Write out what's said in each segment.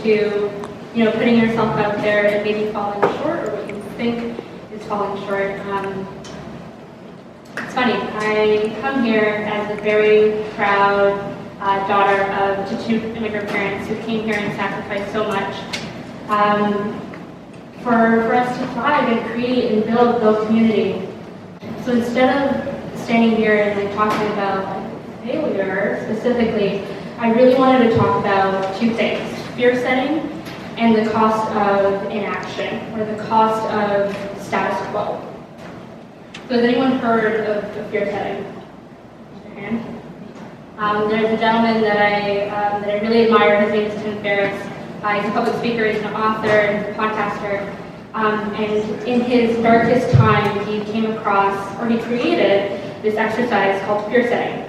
to, putting yourself out there and maybe falling short, or what you think is falling short. It's funny, I come here as a very proud daughter of two immigrant parents who came here and sacrificed so much for us to thrive and create and build community. So instead of standing here and talking about failure specifically, I really wanted to talk about two things: fear setting and the cost of inaction, or the cost of status quo. So has anyone heard of fear setting? Raise your hand. There's a gentleman that I really admire. His name is Tim Ferriss. He's a public speaker, he's an author, and he's a podcaster. And in his darkest time, he came across, or he created this exercise called fear setting,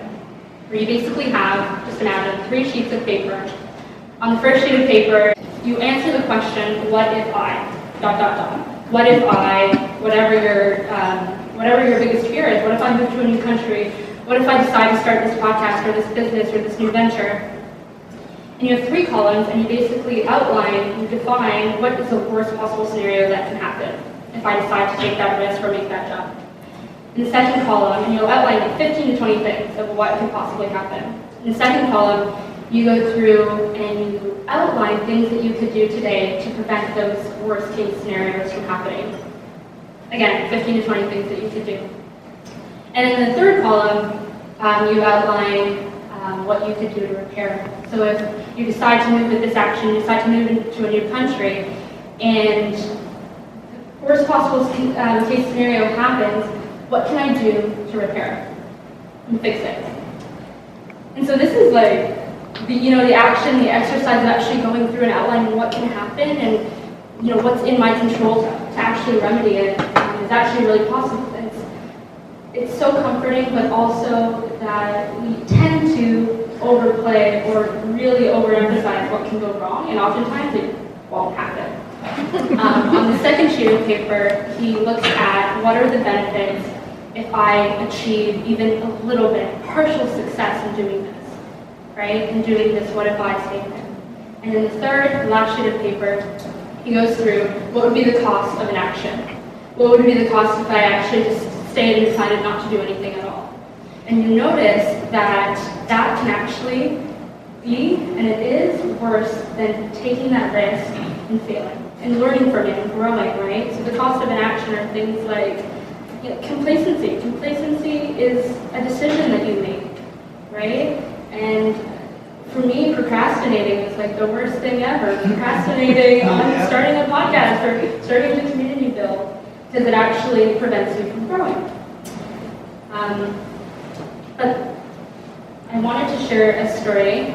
where you basically have just an out of 3 sheets of paper. On the first sheet of paper, you answer the question, what if I, ... What if I, whatever your biggest fear is, what if I move to a new country? What if I decide to start this podcast or this business or this new venture? And you have 3 columns, and you basically outline, you define what is the worst possible scenario that can happen if I decide to take that risk or make that jump. In the second column, and you'll outline 15 to 20 things of what could possibly happen. In the second column, you go through and you outline things that you could do today to prevent those worst case scenarios from happening. Again, 15 to 20 things that you could do. And in the third column, you outline what you could do to repair. So if you decide to move with this action, you decide to move into a new country, and the worst possible case scenario happens, what can I do to repair and fix it? And so this is the action, the exercise of actually going through and outlining what can happen and what's in my control to actually remedy it is actually really possible. It's so comforting, but also that we tend to overplay or really overemphasize what can go wrong, and oftentimes it won't happen. On the second sheet of paper, he looks at what are the benefits if I achieve even a little bit, partial success in doing this, right? In doing this what if I statement. And in the third, last sheet of paper, he goes through what would be the cost of an action. What would be the cost if I actually just stayed and decided not to do anything at all? And you notice that can actually be, and it is, worse than taking that risk and failing and learning from it and growing, right? So the cost of an action are things like complacency. Complacency is a decision that you make, right? And for me, procrastinating is the worst thing ever. Procrastinating on starting a podcast or starting a community build, because it actually prevents you from growing. But I wanted to share a story.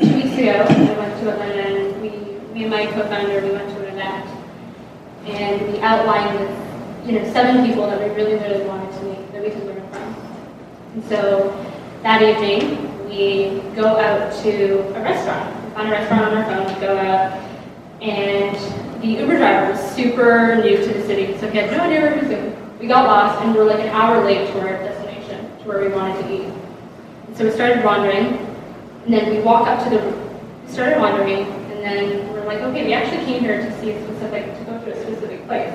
2 weeks ago, I went to Atlanta, and me and my co-founder, we went to an event, and we outlined with 7 people that we really, really wanted to meet, that we could learn from. And so that evening, we go out to a restaurant. We find a restaurant on our phone, we go out, and the Uber driver was super new to the city, so he had no idea where he was going. We got lost, and we were an hour late to our destination, to where we wanted to eat. And so we started wandering, and then we walk up to we started wandering, and then we're okay, we actually came here to go to a specific place.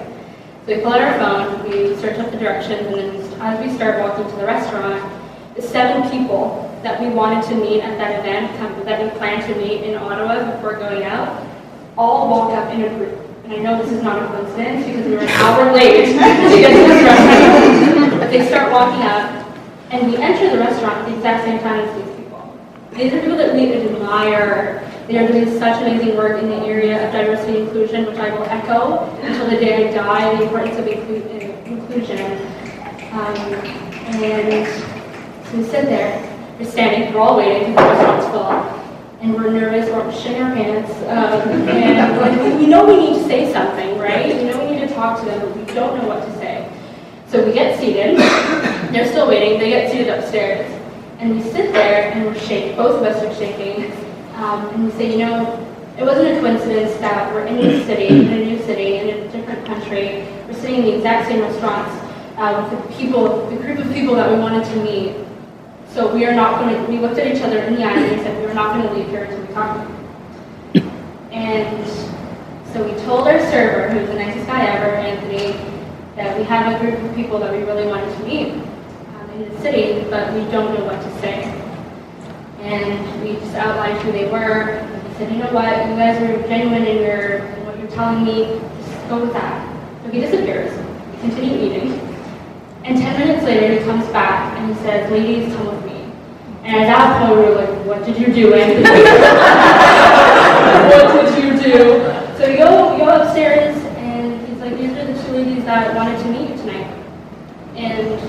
So we pull out our phone, we search up the directions, and then as we start walking to the restaurant, the 7 people that we wanted to meet at that event, that we planned to meet in Ottawa before going out, all walk up in a group. And I know this is not a coincidence because we were an hour late to get to this restaurant. But they start walking up, and we enter the restaurant at the exact same time as these people. These are people that we admire. They are doing such amazing work in the area of diversity and inclusion, which I will echo until the day I die, the importance of inclusion. And so we sit there, we're standing, we're all waiting because the restaurant's full. And we're nervous, we're shitting our pants, and we know we need to say something, right? We know we need to talk to them, but we don't know what to say. So we get seated, they're still waiting, they get seated upstairs, and we sit there and we're shaking, both of us are shaking, and we say, it wasn't a coincidence that we're in a city, in a new city, in a different country, we're sitting in the exact same restaurants with the group of people that we wanted to meet. So we looked at each other in the eye and we said we were not going to leave here until we talked to them. And so we told our server, who's the nicest guy ever, Anthony, that we have a group of people that we really wanted to meet in the city, but we don't know what to say. And we just outlined who they were. We said, you know what, you guys are genuine in what you're telling me, just go with that. So he disappears. We continue eating. And 10 minutes later, he comes back and he says, ladies, come with me. And at that point, we were like, what did you do, Anthony? What did you do? So we go upstairs, and he's like, these are the two ladies that wanted to meet you tonight. And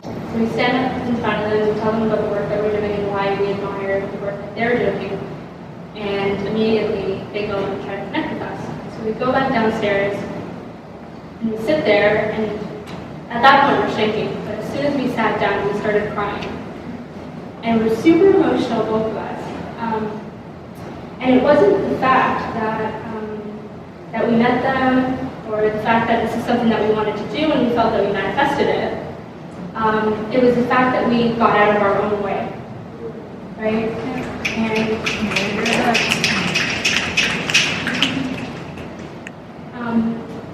so we stand up in front of them, we tell them about the work that we're doing and why we admire the work that they're doing. And immediately, they go and try to connect with us. So we go back downstairs, and we sit there, and at that point, we're shaking. But as soon as we sat down, we started crying. And we're super emotional, both of us. And it wasn't the fact that we met them, or the fact that this is something that we wanted to do and we felt that we manifested it. It was the fact that we got out of our own way, right? And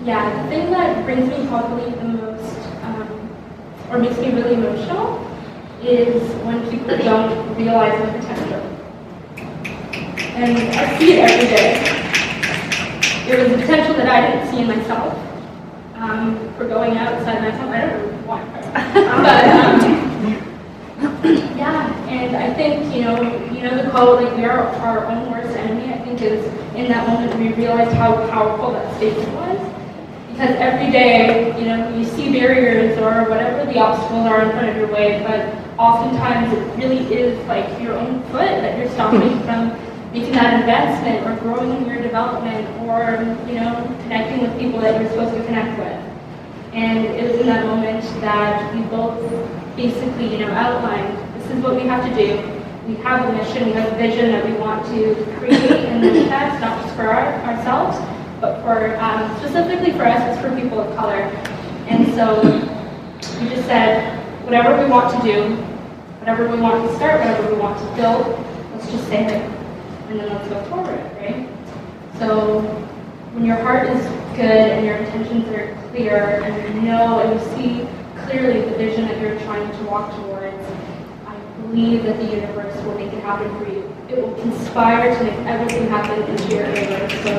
the thing that brings me probably the most, or makes me really emotional, is when people don't realize the potential. And I see it every day. There was a potential that I didn't see in myself for going outside myself. I don't know why. And I think, you know the quote, like, we are our own worst enemy, I think is in that moment we realized how powerful that statement was. Because every day, you see barriers or whatever the obstacles are in front of your way, but oftentimes it really is like your own foot that you're stopping from making that investment or growing in your development or, connecting with people that you're supposed to connect with. And it was in that moment that we both basically, outlined, this is what we have to do. We have a mission, we have a vision that we want to create and manifest, not just for ourselves, but for, specifically for us, it's for people of color. And so we just said, whatever we want to do, whatever we want to start, whatever we want to build, let's just say it, and then let's go forward, right? So when your heart is good and your intentions are clear and you know and you see clearly the vision that you're trying to walk towards, I believe that the universe will make it happen for you. It will conspire to make everything happen into your favor. So,